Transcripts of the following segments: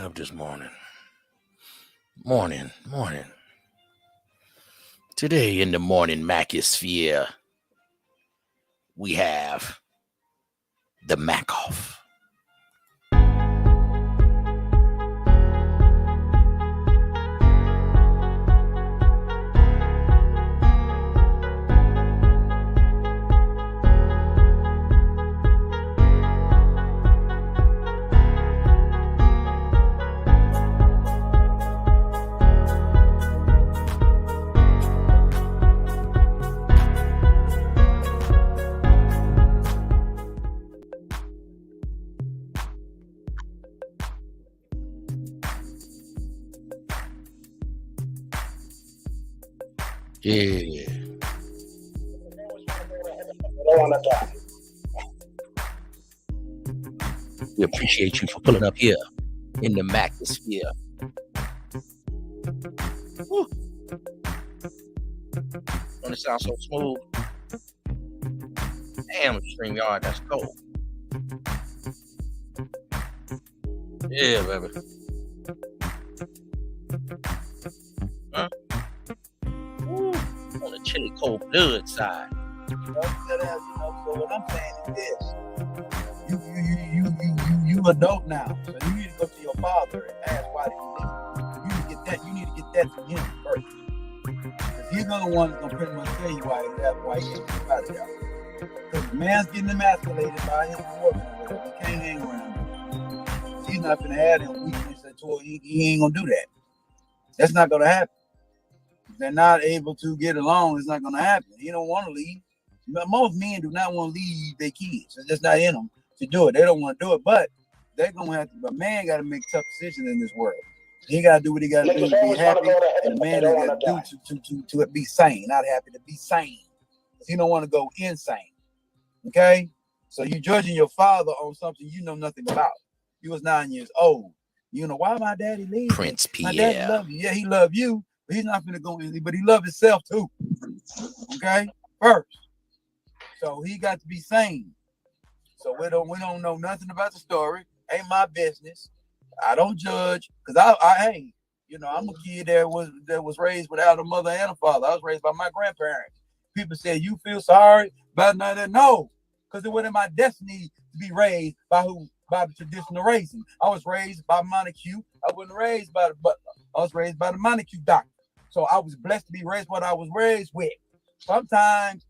up this morning. Morning. Today in the morning Mackisphere, we have the Mack Off. Yeah. We appreciate you for pulling up here in the Mackisphere. Don't it sound so smooth? Damn, StreamYard, that's cold. Yeah, baby. Huh? Ooh, on the chilly cold blood side. So what I'm saying is this: you adult now, so you need to go to your father and ask why did he leave. You need to get that. You need to get that from him first, because he's the one that's gonna pretty much tell you why he ain't out of there. Because the man's getting emasculated by his woman, he can't hang around him. He's not gonna have him weakness until he ain't gonna do that. That's not gonna happen. If they're not able to get along, it's not gonna happen. He don't want to leave. Most men do not want to leave their kids. It's just not in them to do it. They don't want to do it, but they're gonna have to. A man got to make tough decisions in this world. He got to do what he got to do to be happy, and the man has got to do to be sane, not happy, to be sane. He don't want to go insane. Okay, so you judging your father on something you know nothing about. He was 9 years old. You know why my daddy leaving? Prince Pierre. My daddy love you. Yeah, he love you, but he's not gonna go in. But he love himself too. Okay, first. So he got to be sane. So we don't know nothing about the story. Ain't my business. I don't judge, because hey, you know, I'm a kid that was raised without a mother and a father. I was raised by my grandparents. People say you feel sorry about none of that. No, because it wasn't my destiny to be raised by the traditional raising. I was raised by Montague. I wasn't raised by the butler. I was raised by the Montague doctor. So I was blessed to be raised what I was raised with. Sometimes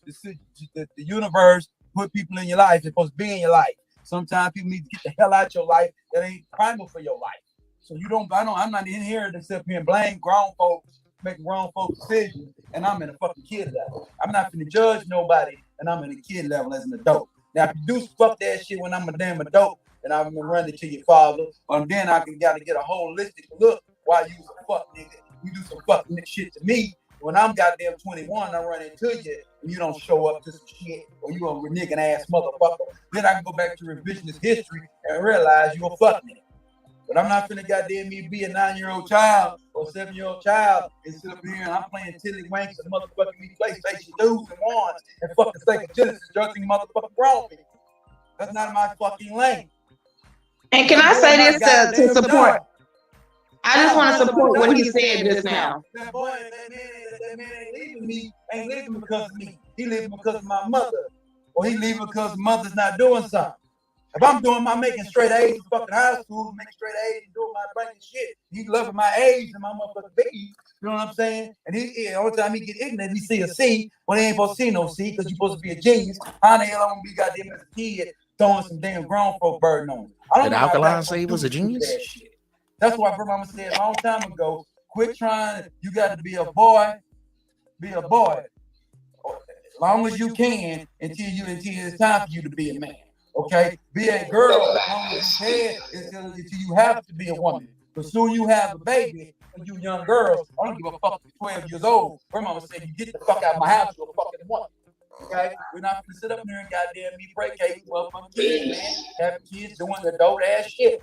the universe put people in your life. They're supposed to be in your life. Sometimes people need to get the hell out of your life that ain't primal for your life. So I'm not in here to sit here and blame grown folks, making grown folks decisions, and I'm in a fucking kid level. I'm not gonna judge nobody, and I'm in a kid level as an adult. Now, if you do fuck that shit when I'm a damn adult, and I'm gonna run it to your father, then I gotta get a holistic look while you a fuck nigga. You do some fucking shit to me. When I'm goddamn 21, I run into you, and you don't show up to some shit, or you a reneging ass motherfucker. Then I can go back to revisionist history and realize you a fuck nigga. But I'm not finna goddamn me be a 9-year-old child or 7-year-old child and sit up here and I'm playing Tiddlywinks and motherfucking me PlayStation 2s and 1s and fucking Sega Genesis judging motherfucking grown people. That's not my fucking lane. And can I say this to support? I just want to support what he said just now. That man ain't leaving me, ain't leaving because of me. He leaving because of my mother. Or he leaving because mother's not doing something. If I'm making straight A's in fucking high school, making straight A's and doing my brain shit, he loving my A's and my motherfucking B's. You know what I'm saying? And the only time he get ignorant, he see a C, but he ain't supposed to see no C because you're supposed to be a genius. How the hell I'm gonna be goddamn as a kid throwing some damn grown folk burden on him? Did Alkaline say he was a genius? That's why Mama said a long time ago, quit trying. You got to be a boy. Be a boy. As long as you can until it's time for you to be a man. Okay? Be a girl as long as you can until you have to be a woman. But soon you have a baby, and you young girls, I don't give a fuck if you're 12 years old. Her mama said, you get the fuck out of my house, you're a fucking woman. Okay? We're not gonna sit up here and goddamn me break cake with motherfucking kids, man. Having kids doing adult ass shit.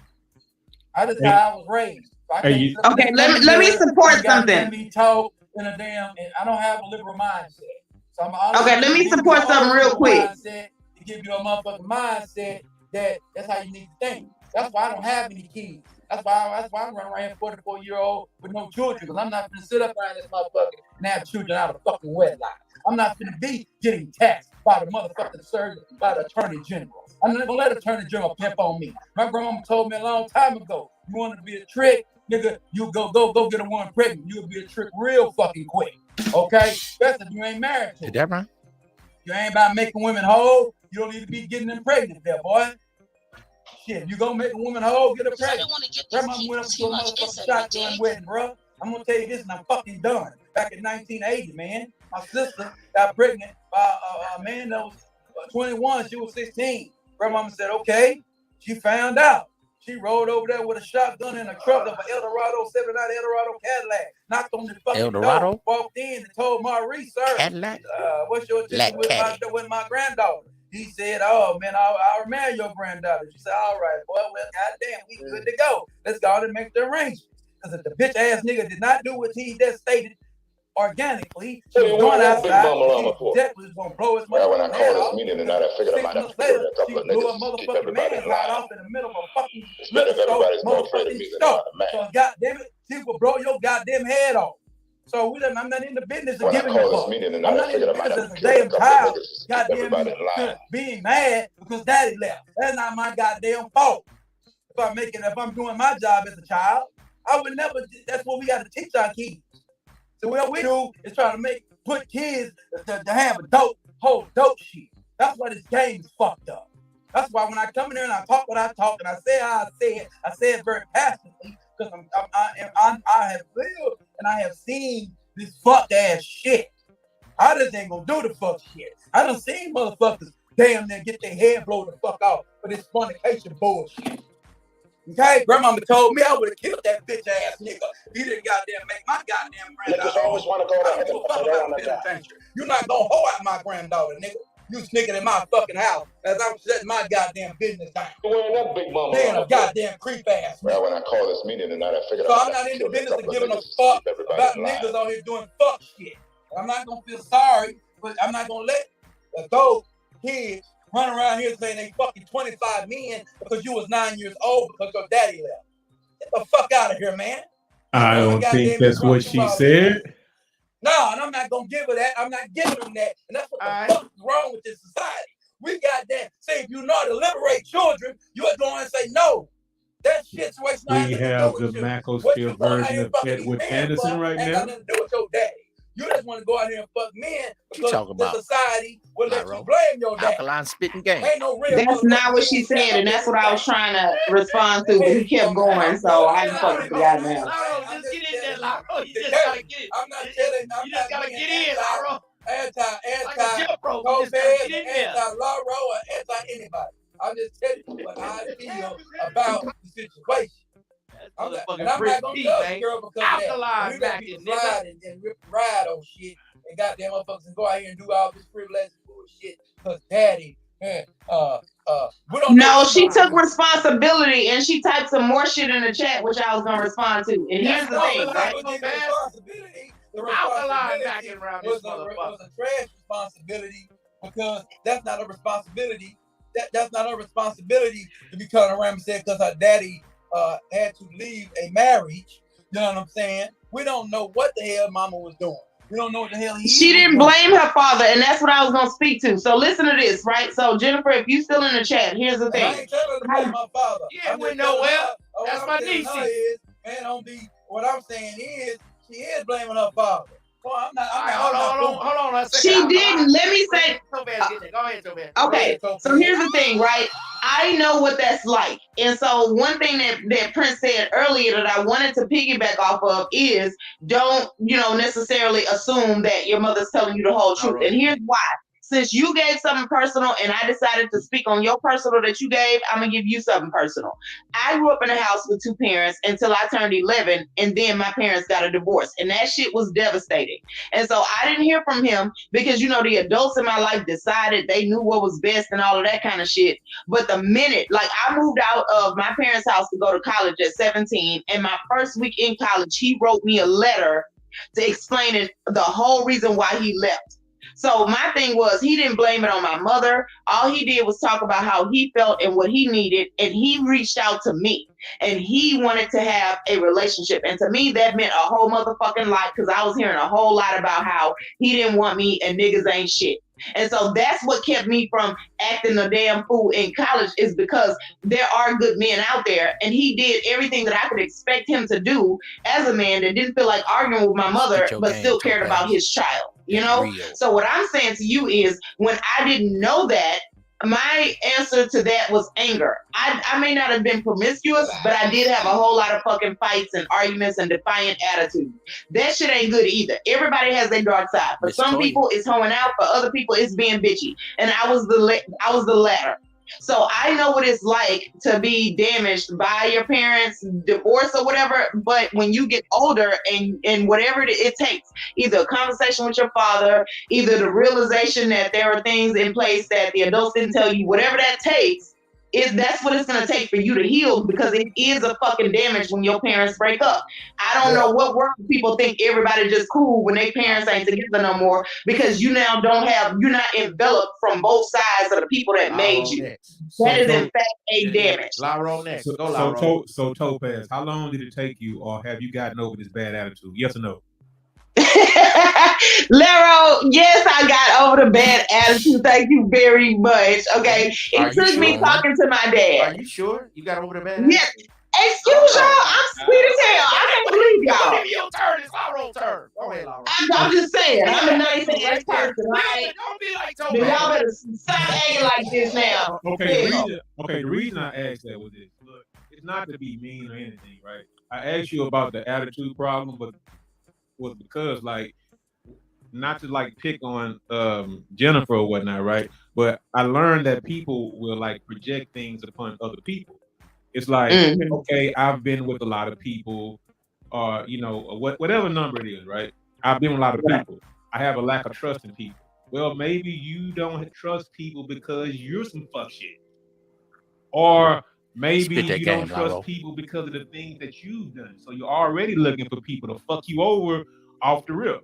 That's how I was raised. So okay, let me support something. Me talk in a damn, and I don't have a liberal mindset. So okay, let me support something real quick. To give you a motherfucking mindset that's how you need to think. That's why I don't have any kids. That's why I'm running around here 44-year-old with no children, because I'm not gonna sit up around this motherfucker and have children out of fucking wedlock. I'm not gonna be getting taxed by the motherfucking surgeon, by the attorney general. I'm not gonna let the attorney general pimp on me. My grandma told me a long time ago, you want to be a trick, nigga, you go get a woman pregnant. You'll be a trick real fucking quick. Okay? That's if you ain't married to. Is that right? You ain't about making women whole. You don't need to be getting them pregnant there, boy. Shit, you gonna make a woman whole, get her pregnant. Grandma went up to a motherfucking shotgun wedding, bro. I'm gonna tell you this, and I'm fucking done. Back in 1980, man, my sister got pregnant by a man that was 21. She was 16. Grandmama said, okay. She found out. She rode over there with a shotgun in a truck of an Eldorado 79 Eldorado Cadillac. Knocked on the fucking Eldorado? door, walked in and told Maurice, sir, Cadillac? what's your issue with my granddaughter? He said, oh, man, I'll marry your granddaughter. She said, all right, boy, well, goddamn, we good to go. Let's go out and make the arrangements. Because if the bitch-ass nigga did not do what he just stated organically, she was going outside, she definitely was going to blow his motherfucking when I called this meeting tonight, I figured I might have to later, a couple of blew a niggas to keep motherfucking everybody man's in heart line. off in the middle of a fucking Instead of everybody's more afraid of motherfucking me than store. I'm a So, man. goddamn it, she will blow your goddamn head off. So I'm not in the business of When I giving a called this fuck. meeting I'm tonight, I not in figured the I might business have of to kill a damn couple of child niggas to keep goddamn everybody in line. being mad because daddy left. That's not my goddamn fault. If I'm doing my job as a child, I would never. That's what we got to teach our kids. So what we do is try to put kids to have whole dope shit. That's why this game is fucked up. That's why when I come in here and I talk what I talk and I say how I say it very passionately because I have lived and I have seen this fuck ass shit. I just ain't gonna do the fuck shit. I done seen motherfuckers damn near get their head blown the fuck off for this fornication bullshit. Okay, grandmama told me I would have killed that bitch ass nigga. He didn't goddamn make my goddamn granddaughter. Niggas always want to go I don't give a fuck about the penitentiary. You're not gonna hoe out my granddaughter, nigga. You sneaking in my fucking house as I'm setting my goddamn business down. You wearing that big mama? Being a goddamn creep ass. Well, when I called this meeting tonight, I figured So I'm not in the business of giving a fuck about niggas out here doing fuck shit. I'm not gonna feel sorry, but I'm not gonna let those kids run around here saying they fucking 25 men because you was 9 years old because your daddy left. Get the fuck out of here, man. I don't think that's what she said. No, and I'm not gonna give her that. I'm not giving them that. And that's what the fuck is wrong with this society. We got that. Say if you know how to liberate children, you are going to say no. That situation. We have the Mackisphere version of Edward Anderson right now. Ain't got nothing to do with your daddy. You just want to go out here and fuck men because the society will let you blame your daddy. Alkaline spitting game. Ain't no real. That's not what she said, and that's what I was trying to respond to, but he kept going, so I just fucking forgot now. Just get in there, Lyro. You just gotta get in. I'm not telling. You just gotta get in, Lyro. Anti, get in there. Lyro, or anti anybody. I'm just telling you what I feel about the situation. I'm not gonna judge the girl because that. We got people and ride on shit and goddamn motherfuckers and go out here and do all this privilege bullshit because daddy. No, she took responsibility and she typed some more shit in the chat, which I was gonna respond to. And here's the thing, right? The responsibility was a trash responsibility because that's not a responsibility. That's not a responsibility to be turning around and saying because her daddy had to leave a marriage. You know what I'm saying? We don't know what the hell mama was doing. We don't know what the hell she didn't blame her father, and that's what I was gonna speak to. So listen to this, right? So Jennifer, if you still in the chat, here's the thing. I ain't telling her to blame my father. Yeah, we know well. That's my niece. What I'm saying is, she is blaming her father. Well, Hold on a second. She didn't. Let me say. Go ahead, Tobin. Okay, so here's the thing, right? I know what that's like. And so one thing that Prince said earlier that I wanted to piggyback off of is don't, necessarily assume that your mother's telling you the whole truth. Right. And here's why. Since you gave something personal and I decided to speak on your personal that you gave, I'm going to give you something personal. I grew up in a house with two parents until I turned 11, and then my parents got a divorce. And that shit was devastating. And so I didn't hear from him because, the adults in my life decided they knew what was best and all of that kind of shit. But the minute, I moved out of my parents' house to go to college at 17, and my first week in college, he wrote me a letter to explain the whole reason why he left. So my thing was, he didn't blame it on my mother. All he did was talk about how he felt and what he needed, and he reached out to me, and he wanted to have a relationship. And to me, that meant a whole motherfucking lot, because I was hearing a whole lot about how he didn't want me and niggas ain't shit. And so that's what kept me from acting a damn fool in college, is because there are good men out there, and he did everything that I could expect him to do as a man that didn't feel like arguing with my mother, but still cared about his child, you know? So what I'm saying to you is, when I didn't know that, my answer to that was anger. I may not have been promiscuous, but I did have a whole lot of fucking fights and arguments and defiant attitudes. That shit ain't good either. Everybody has their dark side. For some people, it's hoeing out. For other people, it's being bitchy. And I was the latter. So I know what it's like to be damaged by your parents, divorce or whatever. But when you get older and whatever it takes, either a conversation with your father, either the realization that there are things in place that the adults didn't tell you, whatever that takes, that's what it's going to take for you to heal, because it is a fucking damage when your parents break up. I don't know what world people think everybody just cool when their parents ain't together no more, because you now you're not enveloped from both sides of the people that made you. That is in fact a damage. Lyro next. So Topaz, how long did it take you, or have you gotten over this bad attitude? Yes or no? Lero, yes, I got over the bad attitude. Thank you very much. Okay. It took me talking to my dad. Are you sure you got over the bad attitude? Yes. Excuse y'all, I'm sweet as hell. I can't believe y'all. Give me your turn. It's Lyro's turn. Go ahead, Lyro. I'm just saying, I'm a nice ass person, right? Don't be like Then y'all better stop acting like this now. Okay, the reason I asked that was this. Look, it's not to be mean or anything, right? I asked you about the attitude problem, but was because, like, not to like pick on Jennifer or whatnot, right? But I learned that people will like project things upon other people. It's like, okay, I've been with a lot of people, or whatever number it is, right? I've been with a lot of people. I have a lack of trust in people. Well, maybe you don't trust people because you're some fuck shit, or maybe you don't trust people because of the things that you've done. So you're already looking for people to fuck you over off the rip.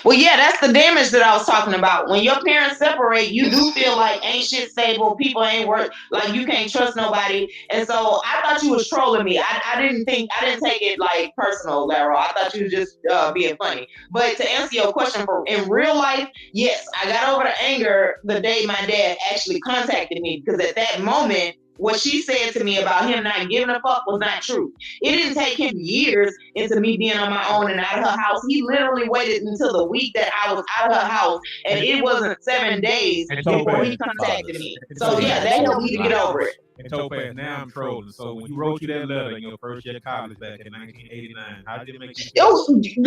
Well, yeah, that's the damage that I was talking about. When your parents separate, you do feel like ain't shit stable, people ain't work, like you can't trust nobody. And so I thought you was trolling me. I didn't take it like personal, Laro. I thought you was just being funny. But to answer your question, in real life, yes, I got over the anger the day my dad actually contacted me, because at that moment, what she said to me about him not giving a fuck was not true. It didn't take him years into me being on my own and out of her house. He literally waited until the week that I was out of her house, and it wasn't 7 days before he contacted me. So yeah, that helped me to get over it. And Topaz, now I'm trolling. So when you wrote you that letter in your first year of college back in 1989, how did it make you feel? Laro, you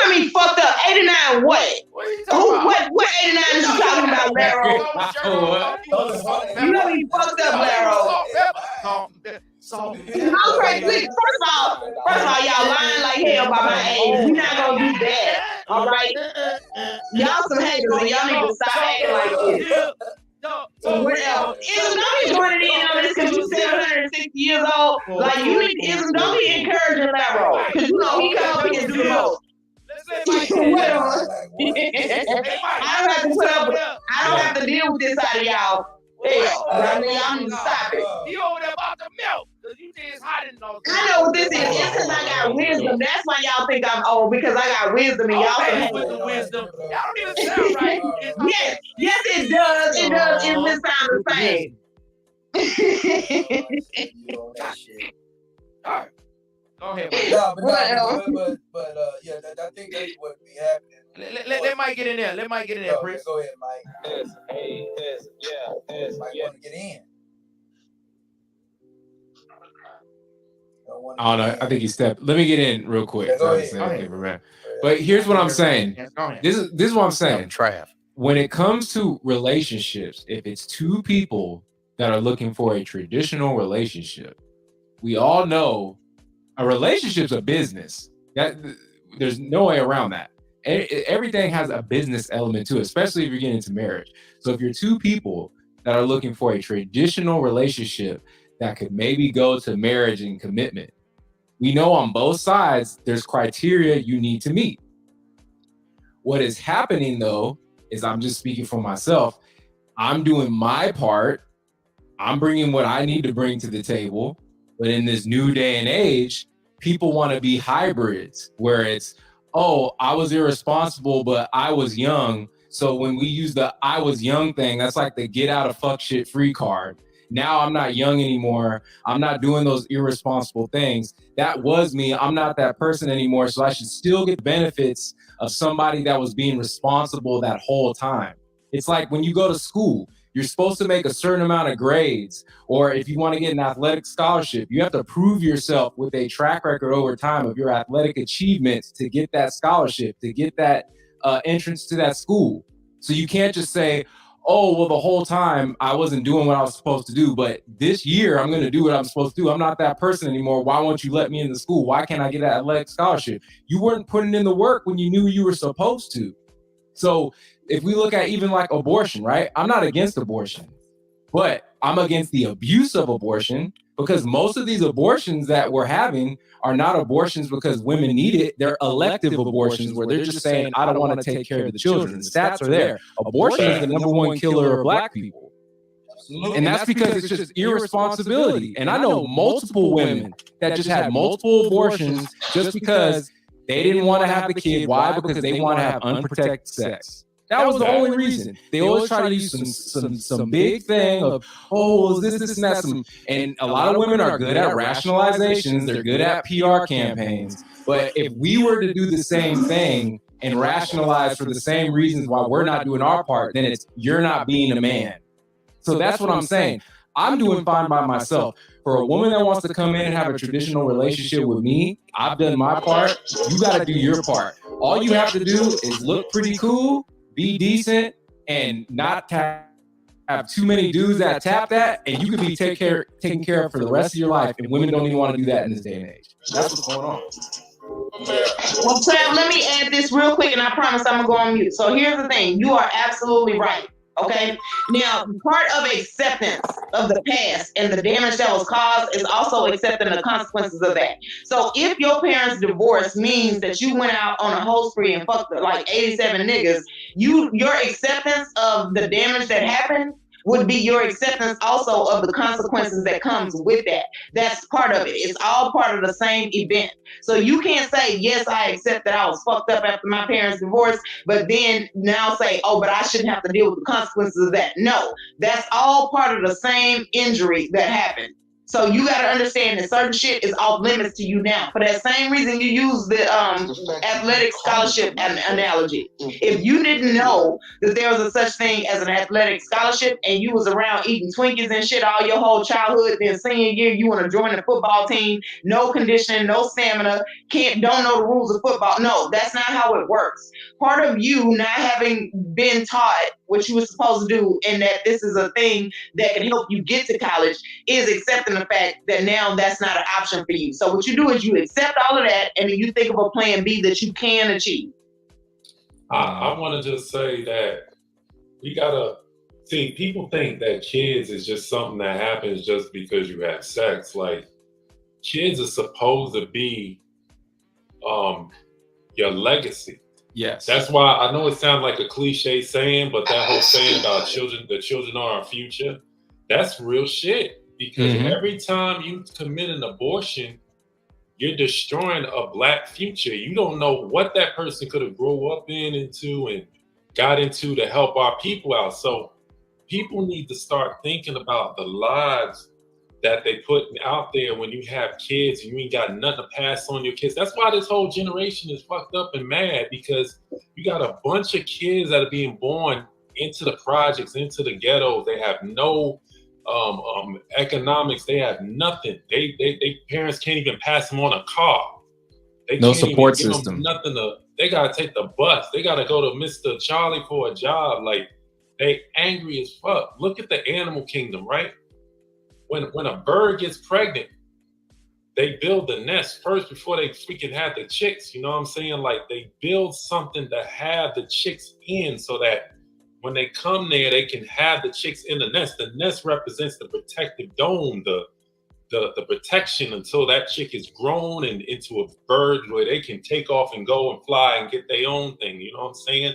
got me fucked up. 89 what? What are you talking about? What 89 is you talking about, Laro? You got me fucked up, Laro. Okay, first of all, y'all lying like hell about my age. We're not gonna do that. All right? Y'all some haters, and y'all need to stop acting like this. So what else? Ism, don't be joining in on this because you're 760 years old. Like, you need Ism, don't be encouraging Laro, because you know he come up here and do the most. I don't have to put up with, I don't have to deal with this side of y'all. Hell, I mean, y'all need to stop it. You over there about to melt, because you think it's hot in those. I know what this is. It's because I got wisdom. That's why y'all think I'm old, because I got wisdom, and y'all with the wisdom. Y'all don't even sound right. Yes, it does. It does. It just sounds the same. All right. Go ahead. Yeah, I think that's what be happening. Let Mike get in there. Let Mike get in there, Chris. Go ahead, Mike. Mike want to get in. I don't know. I think he stepped. Let me get in real quick. Go ahead. But here's what I'm saying. This is what I'm saying. Trav. When it comes to relationships, if it's two people that are looking for a traditional relationship, we all know a relationship's a business. That there's no way around that. Everything has a business element to it, especially if you're getting into marriage. So if you're two people that are looking for a traditional relationship that could maybe go to marriage and commitment, we know on both sides there's criteria you need to meet. What is happening though is, I'm just speaking for myself, I'm doing my part. I'm bringing what I need to bring to the table. But in this new day and age, people want to be hybrids where it's, oh, I was irresponsible, but I was young. So when we use the I was young thing, that's like the get out of fuck shit free card. Now I'm not young anymore. I'm not doing those irresponsible things. That was me. I'm not that person anymore. So I should still get the benefits of somebody that was being responsible that whole time. It's like when you go to school, you're supposed to make a certain amount of grades, or if you want to get an athletic scholarship, you have to prove yourself with a track record over time of your athletic achievements to get that scholarship, to get that entrance to that school. So you can't just say, oh, well, the whole time I wasn't doing what I was supposed to do, but this year I'm going to do what I'm supposed to do. I'm not that person anymore. Why won't you let me in the school? Why can't I get an athletic scholarship? You weren't putting in the work when you knew you were supposed to. So if we look at even like abortion, right? I'm not against abortion, but I'm against the abuse of abortion, because most of these abortions that we're having are not abortions because women need it. They're elective abortions where they're just saying, I don't want to take care of the children. The stats are there. Abortion is the number one killer of Black people. And that's because it's just irresponsibility. And I know multiple women that just had multiple abortions just because they didn't want to have the kid. Why? Because they want to have unprotected sex. That was the only reason. They always try to use some big thing of, oh, this, and that. And a lot of women are good at rationalizations. They're good at PR campaigns. But if we were to do the same thing and rationalize for the same reasons why we're not doing our part, then it's, you're not being a man. So that's what I'm saying. I'm doing fine by myself. For a woman that wants to come in and have a traditional relationship with me, I've done my part. You got to do your part. All you have to do is look pretty cool, be decent, and not have too many dudes that tap that, and you can be taken care of for the rest of your life. And women don't even want to do that in this day and age. That's what's going on. Well, Trav, let me add this real quick, and I promise I'm gonna go on mute. So here's the thing: you are absolutely right. Okay. Now, part of acceptance of the past and the damage that was caused is also accepting the consequences of that. So if your parents' divorce means that you went out on a whole spree and fucked like 87 niggas, your acceptance of the damage that happened would be your acceptance also of the consequences that comes with that. That's part of it. It's all part of the same event. So you can't say, yes, I accept that I was fucked up after my parents' divorce, but then now say, oh, but I shouldn't have to deal with the consequences of that. No, that's all part of the same injury that happened. So you got to understand that certain shit is off limits to you now. For that same reason, you use the athletic scholarship analogy. If you didn't know that there was a such thing as an athletic scholarship and you was around eating Twinkies and shit all your whole childhood, then senior year you want to join the football team, no conditioning, no stamina, don't know the rules of football. No, that's not how it works. Part of you not having been taught what you were supposed to do and that this is a thing that can help you get to college is accepting the fact that now that's not an option for you. So what you do is you accept all of that and then you think of a plan B that you can achieve. I want to just say that we gotta see, people think that kids is just something that happens just because you have sex. Like, kids are supposed to be your legacy. Yes. That's why I know it sounds like a cliche saying, but that whole saying about the children are our future, that's real shit. Because every time you commit an abortion, you're destroying a Black future. You don't know what that person could have grown up into and got into to help our people out. So people need to start thinking about the lives that they put out there when you have kids and you ain't got nothing to pass on your kids. That's why this whole generation is fucked up and mad, because you got a bunch of kids that are being born into the projects, into the ghettos. They have no economics. They have nothing. They parents can't even pass them on a car. They no can't support even give system. them nothing they gotta take the bus. They gotta go to Mr. Charlie for a job. Like, they angry as fuck. Look at the animal kingdom, right? When a bird gets pregnant, they build the nest first before they freaking have the chicks. You know what I'm saying? Like, they build something to have the chicks in so that when they come there, they can have the chicks in the nest. The nest represents the protective dome, the protection until that chick is grown and into a bird where they can take off and go and fly and get their own thing. You know what I'm saying?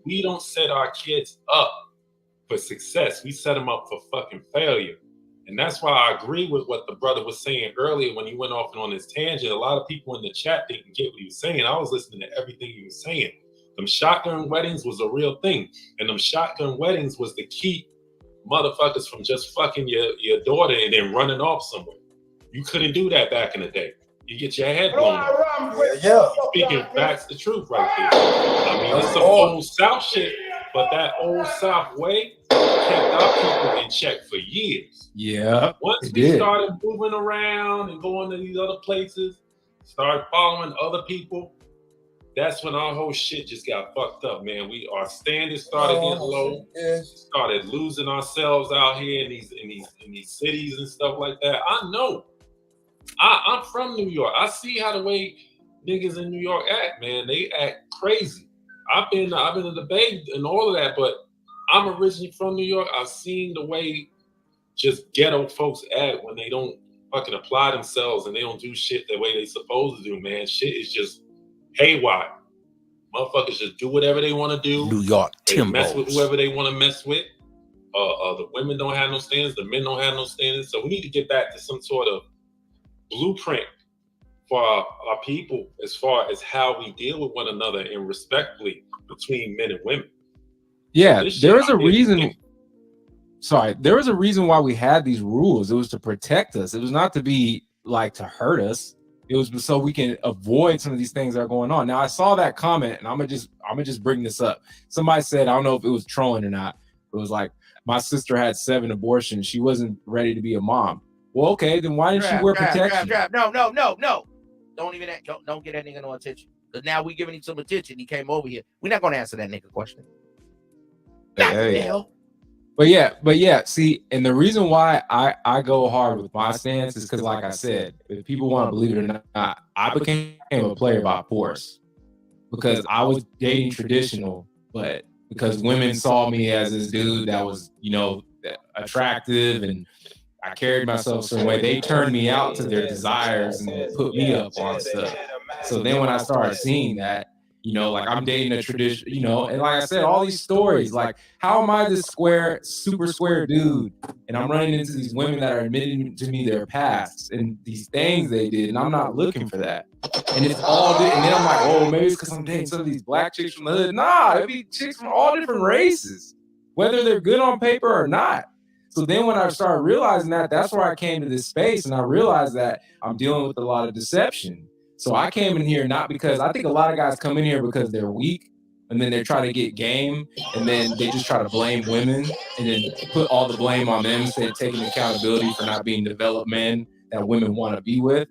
We don't set our kids up for success. We set them up for fucking failure. And that's why I agree with what the brother was saying earlier when he went off and on his tangent. A lot of people in the chat didn't get what he was saying. I was listening to everything he was saying. Them shotgun weddings was a real thing. And them shotgun weddings was to keep motherfuckers from just fucking your daughter and then running off somewhere. You couldn't do that back in the day. You get your head blown off. Yeah. Speaking facts, the truth right there. I mean, it's some old South shit, but that old South way kept our people in check for years. Yeah. Once we started moving around and going to these other places, started following other people, that's when our whole shit just got fucked up, man. Our standards started getting low. Started losing ourselves out here in these cities and stuff like that. I know. I'm from New York. I see how the way niggas in New York act, man. They act crazy. I've been in the Bay and all of that, but I'm originally from New York. I've seen the way just ghetto folks act when they don't fucking apply themselves and they don't do shit the way they supposed to do, man. Shit is just haywire. Motherfuckers just do whatever they want to do. New York They mess with whoever they want to mess with. The women don't have no standards. The men don't have no standards. So we need to get back to some sort of blueprint for our people as far as how we deal with one another and respectfully between men and women. Yeah, there is a reason. Sorry, there was a reason why we had these rules. It was to protect us. It was not to be like to hurt us. It was so we can avoid some of these things that are going on. Now I saw that comment, and I'm gonna just bring this up. Somebody said, I don't know if it was trolling or not. It was like, my sister had 7 abortions. She wasn't ready to be a mom. Well, okay, then why didn't she wear protection? No. Don't get that nigga no attention. Because now we giving him some attention. He came over here. We're not gonna answer that nigga question. Hey. But yeah, see, and the reason why I go hard with my stance is because, like I said, if people want to believe it or not, I became a player by force because I was dating traditional, but because women saw me as this dude that was, attractive and I carried myself a certain way, they turned me out to their desires and put me up on stuff. So then when I started seeing that, like I'm dating a tradition, and like I said, all these stories, like how am I this super square dude? And I'm running into these women that are admitting to me their pasts and these things they did, and I'm not looking for that. And it's all, and then I'm like, oh, maybe it's because I'm dating some of these black chicks from the hood. Nah, it'd be chicks from all different races, whether they're good on paper or not. So then when I started realizing that, that's where I came to this space, and I realized that I'm dealing with a lot of deception. So I came in here not because I think a lot of guys come in here because they're weak and then they're trying to get game and then they just try to blame women and then put all the blame on them instead of taking accountability for not being developed men that women want to be with.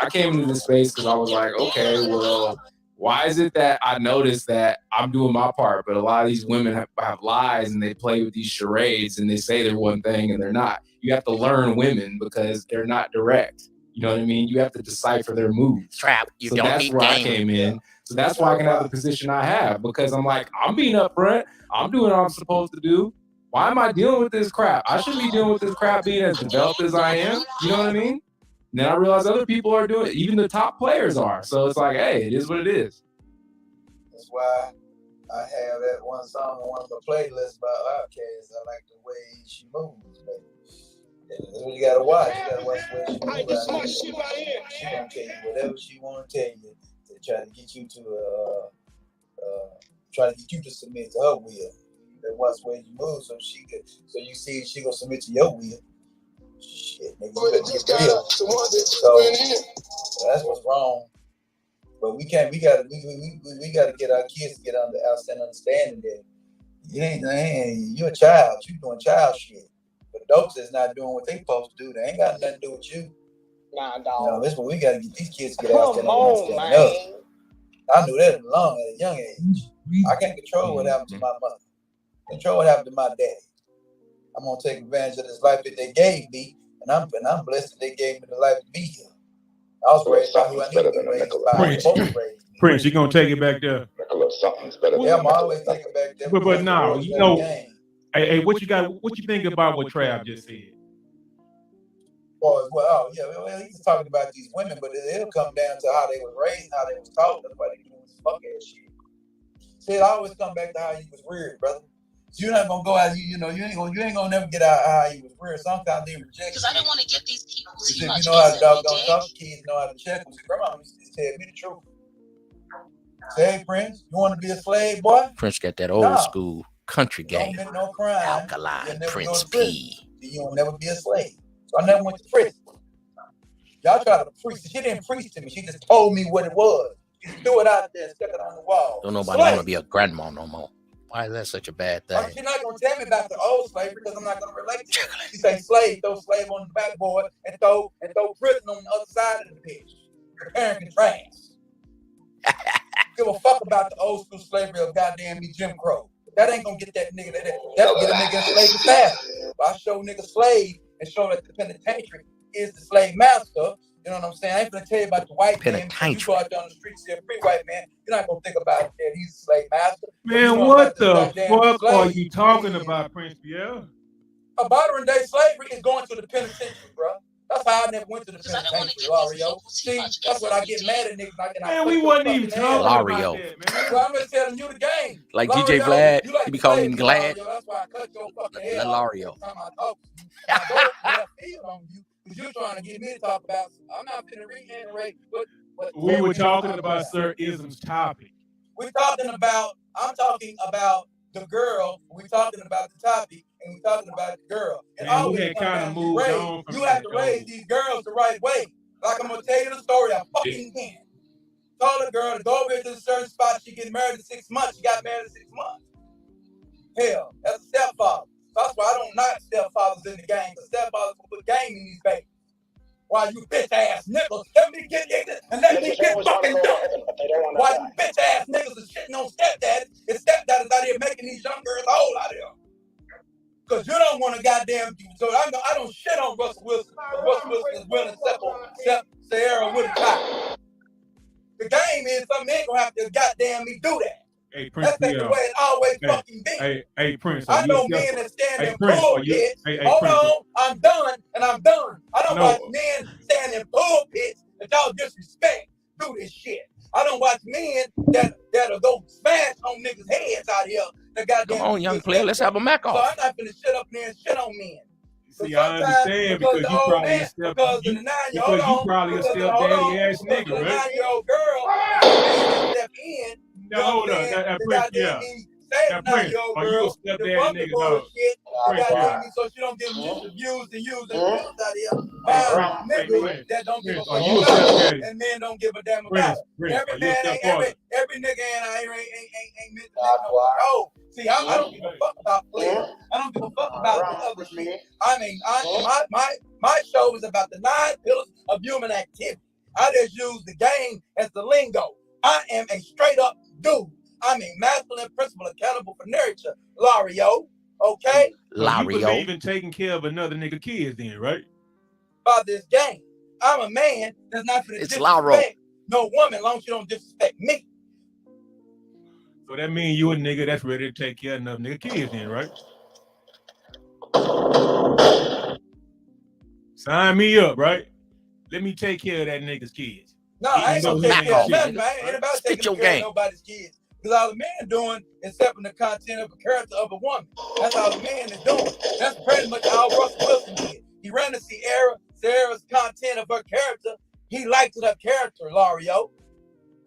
I came into this space because I was like, okay, well, why is it that I noticed that I'm doing my part, but a lot of these women have lies and they play with these charades and they say they're one thing and they're not. You have to learn women because they're not direct. You know what I mean? You have to decipher their moves. Trap. So that's where I came in. So that's why I can have the position I have, because I'm like, I'm being upfront. I'm doing what I'm supposed to do. Why am I dealing with this crap? I shouldn't be dealing with this crap being as developed as I am. You know what I mean? And then I realize other people are doing it. Even the top players are. So it's like, hey, it is what it is. That's why I have that one song on one of the playlists by Outkast. I like the way she moves, baby. That's what you gotta watch. You gotta watch the way she moves. She gonna tell you whatever she wanna tell you to try to get you to submit to her will. That watch the way you move, so you see she gonna submit to your will. Shit, nigga, you better get real. So that's what's wrong. But we gotta get our kids to get understanding that you're a child. You doing child shit. But adults is not doing what they supposed to do. They ain't got nothing to do with you. Nah, dog. This is what we got to get these kids to get out there and understand up. I knew that at a young age. I can't control what happened to my mother. Control what happened to my daddy. I'm gonna take advantage of this life that they gave me, and I'm blessed that they gave me the life to be here. I was raised by who I need to be raised by. Prince, you gonna take it back there? Something's better. Yeah, I'm always taking back there. But now, hey, what you think about what Trav just said? Well, oh yeah, well, he's talking about these women, but it'll come down to how they was raised, how they was taught. That's why they doing this fuck ass shit. See, it always come back to how you was reared, brother. So you're not gonna go out, you ain't gonna never get out how you was reared. Sometimes they reject. Because I didn't want to get these people too much. You know how to doggone talk, kids know how to check them. Grandma used to tell me the truth. Say, hey, Prince, you want to be a slave, boy? Prince got that old school country Don't game. commit no crime. Alkaline Prince P. You'll never be a slave. So I never went to prison. Y'all try to preach. She didn't preach to me. She just told me what it was. She threw it out there and stuck it on the wall. Don't nobody want to be a grandma no more. Why is that such a bad thing? She's not going to tell me about the old slave because I'm not going to relate to it. She say slave, throw slave on the backboard and throw prison on the other side of the pitch. Preparing contrast. Give a fuck about the old school slavery of goddamn me Jim Crow. That ain't gonna get that nigga. That'll get a nigga enslaved fast. If I show nigga slave and show that the penitentiary is the slave master, you know what I'm saying? I ain't gonna tell you about the white man. You go out there on the streets, see a free white man, you're not gonna think about it that he's a slave master. Man, what the fuck are you talking about, Prince Pierre? A modern day slavery is going to the penitentiary, bro. That's how I never went to the penitentiary, Lario. See, that's what I get mad at niggas. Man, we wasn't even talking about that, man. Well, I'm just telling you the game. Like DJ Vlad, you be calling him Glad. That's why I cut your fucking head Lario. You're trying to get me to talk about. I'm not going to reiterate what we were talking about Sir Ism's topic. I'm talking about the girl. We're talking about the topic, and we're talking about the girl. And man, we had kind of moved on from you have to raise these girls the right way. Like I'm gonna tell you the story. I fucking can. Told a girl to go over to a certain spot. She get married in 6 months. She got married in 6 months. Hell, that's a stepfather. That's why I don't knock stepfathers in the game. Because stepfathers will put game in these babies. Why you bitch ass niggas? Let me get ignorant and let me get fucking done. Why you bitch ass niggas are shitting on stepdaddies and stepdaddies out here making these young girls old out here? Because you don't want to goddamn. So I don't shit on Russell Wilson. Russell Wilson is willing to accept Sierra with a tie. The game is some men gonna have to goddamn me do that. Hey, Prince, that's the way it always fucking be. Hey, Prince. I know men that stand in pulpits. Hold on, I'm done, and I'm done. I don't watch men stand in pulpits that y'all disrespect do this shit. I don't watch men that'll go smash on niggas' heads out here. Come on, young player, let's have a Mack Off. So I'm not gonna shit up there and shit on men. See, I understand because you probably a stepdaddy ass nigga, right? 9-year-old girl step in. No, hold on. That Prince, yeah. That Prince, are you a stepdaddy nigga, dog? So she don't get abused and used and abused out here. Niggas that don't give a fuck about it, and men don't give a damn about it. Every nigga ain't meant to oh, see, I don't give a fuck about players. I don't give a fuck about the other shit. I mean, my show is about the 9 pillars of human activity. I just use the game as the lingo. I am a straight up dude. I'm a masculine principle accountable for nurture. Lario, okay? Lario. You believe in taking care of another nigga kids then, right? By this game. I'm a man that's not for the disrespect no woman, long as you don't disrespect me. So that means you a nigga that's ready to take care of another nigga kids then, right? Sign me up, right? Let me take care of that nigga's kids. No, I ain't gonna take care of nothing, man. Ain't about taking care of nobody's kids. Because all the man doing is stepping the content of a character of a woman. That's all the man is doing. That's pretty much all Russell Wilson did. He ran to Sierra's content of her character. He liked her character, Lario.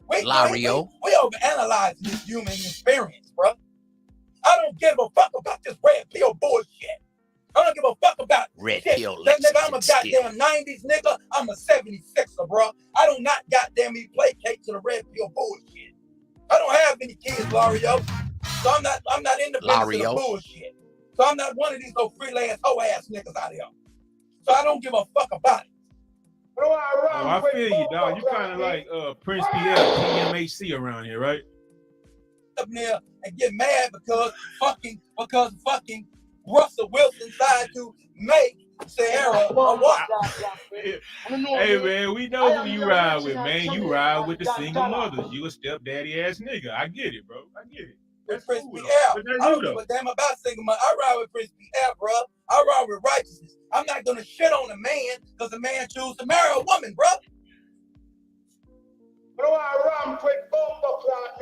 We overanalyzing this human experience, bro. I don't give a fuck about this red pill bullshit. I don't give a fuck about red shit. pill. That nigga, I'm a goddamn 90s nigga. I'm a 76er, bro. I do not goddamn me placate to the red pill bullshit. I don't have any kids, Lario. So I'm not in the business of bullshit. So I'm not one of these little freelance hoe ass niggas out here. So I don't give a fuck about it. Oh, I feel you, dog. You kind of like Prince Pierre, TMHC around here, right? Up there and get mad because fucking Russell Wilson decided to make Sierra a what? Hey man, we know who you ride with, man. You ride with the single mothers. You a stepdaddy ass nigga. I get it, bro. I get it. with Prince cool, P. though. L. But that's I don't you, give though. a damn about single mother. I ride with Prince P. L, bro. I ride with righteousness. I'm not gonna shit on a man because the man choose to marry a woman, bro. Bro, I run with bomba plot,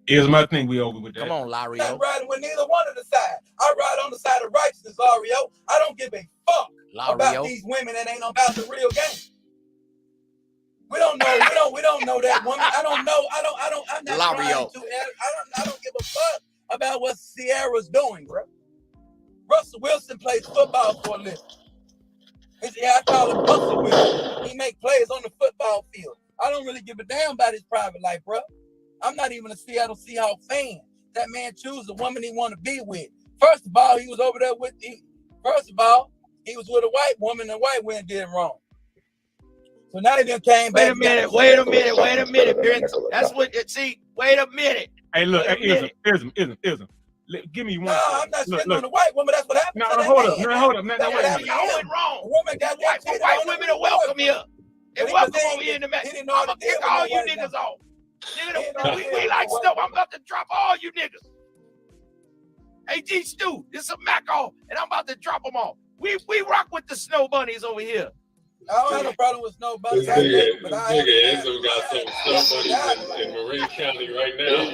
Here's my thing. We over with that. Come on, I'm not Lario. riding with neither one of the sides. I ride on the side of righteousness, Lario. I don't give a fuck about Lario. these women that ain't about the real game. We don't know. We don't know that woman. I don't know. I'm not Lario. trying to. I don't give a fuck about what Sierra's doing, bro. Russell Wilson plays football for a living. I call him Russell Wilson. He make plays on the football field. I don't really give a damn about his private life, bro. I'm not even a Seattle Seahawks fan. That man choose the woman he want to be with. First of all, he was over there with. First of all, he was with a white woman, and white women did wrong. So now they done came back. Wait a minute, Prince. That's what you see. Wait a minute. Hey, look, Wait a ism. Give me one. No, I'm not look, shitting on the white woman. That's what happened. No, to that hold man. up. No, hold up. No, That's wait what a happened minute. to him. Y'all went wrong. The woman got White women are welcome here. They But he welcome was over here in the He Mac. didn't know I'm how gonna to deal kick with all no you white niggas woman. off. He didn't know how to We deal with like no stuff. white I'm about to drop all you niggas. Hey, G Stu, this is a Mac Off, and I'm about to drop them off. We rock with the snow bunnies over here. I don't have no problem with snow bunnies. This nigga Enzo got some stuff buddies in Marin County right now.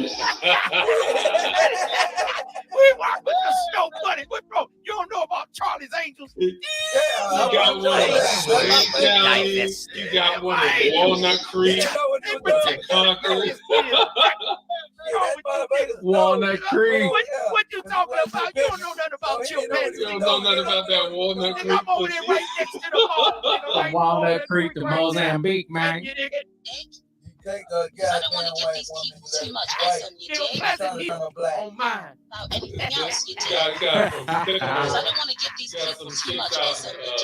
We rock with the snow bunnies. What, bro? You don't know about Charlie's Angels? You got one in Marin County. You got one in Walnut Creek, Concord. Walnut Creek. What you talking about? You don't know nothing about chimpanzees. You don't know nothing about that Walnut Creek. I'm over there right next to the mall. From Walnut Creek to Mozambique, man. You dig it? You take a I goddamn don't want to give white these woman people who's too much white. ice on your Give dick Pleasant here On black. on mine. about anything else you You do. got some Because I don't want to give these got people some too much chicks ice out on your dick.